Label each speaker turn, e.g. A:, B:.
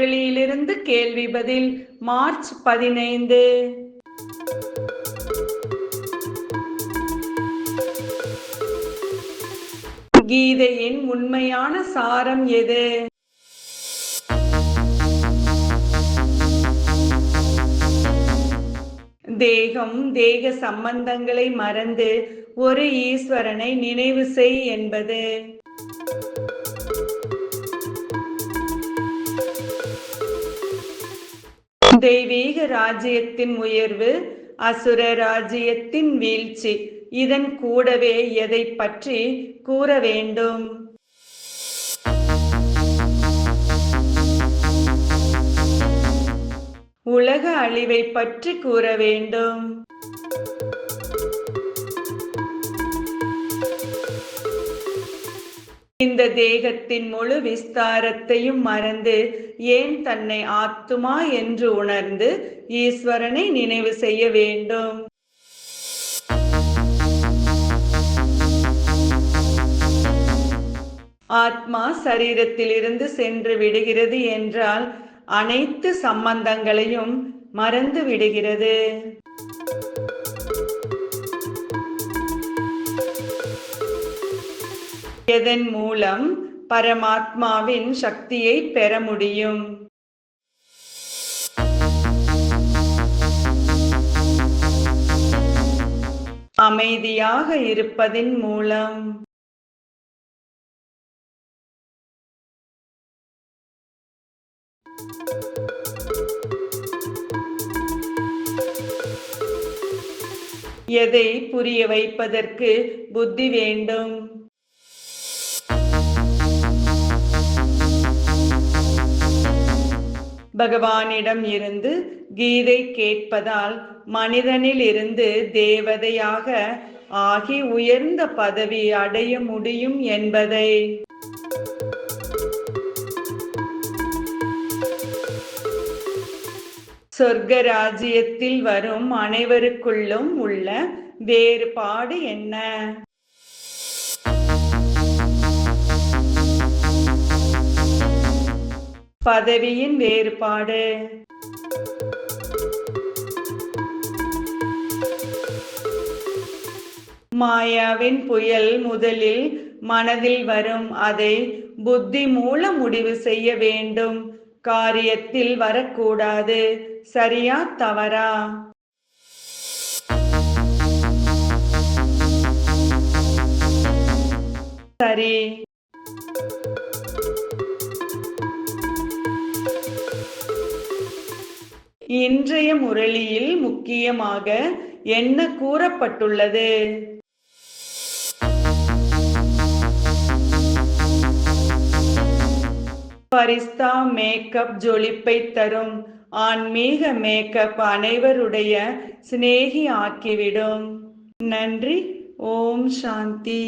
A: முரளியிலிருந்து கேள்வி பதில் மார்ச் 15. கீதையின் உண்மையான சாரம் எது? தேகம் தேக சம்பந்தங்களை மறந்து ஒரு ஈஸ்வரனை நினைவு செய் என்பது. தெய்வீக ராஜ்யத்தின் உயர்வு, அசுர ராஜ்யத்தின் வீழ்ச்சி. இதன் கூடவே எதை பற்றி கூற வேண்டும்? உலக அழிவை பற்றி கூற வேண்டும். இந்த தேகத்தின் முழு விஸ்தாரத்தையும் மறந்து ஏன் தன்னை ஆத்துமா என்று உணர்ந்து ஈஸ்வரனை நினைவு செய்ய வேண்டும்? ஆத்மா சரீரத்திலிருந்து சென்று விடுகிறது என்றால் அனைத்து சம்பந்தங்களையும் மறந்து விடுகிறது. இதன் மூலம் பரமாத்மாவின் சக்தியை பெற முடியும். அமைதியாக இருப்பதின் மூலம். எதை புரிய வைப்பதற்கு புத்தி வேண்டும்? பகவானிடம் இருந்து கீதை கேட்பதால் மனிதனில் இருந்து தேவதையாக ஆகி உயர்ந்த பதவி அடைய முடியும் என்பதை. சொர்க்க ராஜ்யத்தில் வரும் அனைவருக்குள்ளும் உள்ள வேறுபாடு என்ன? பதவியின் வேறுபாடு. மாயாவின் புயல் முதலில் மனதில் வரும். அதை புத்தி மூலம் முடிவு செய்ய வேண்டும். காரியத்தில் வரக்கூடாது. சரியா தவறா? சரி. இன்றைய முரளியில் முக்கியமாக என்ன கூறப்பட்டுள்ளது? பரிஸ்தா மேக்கப் ஜொலிப்பை தரும். ஆன்மீக மேக்கப் அனைவருடைய சிநேகி ஆக்கிவிடும். நன்றி. ஓம் சாந்தி.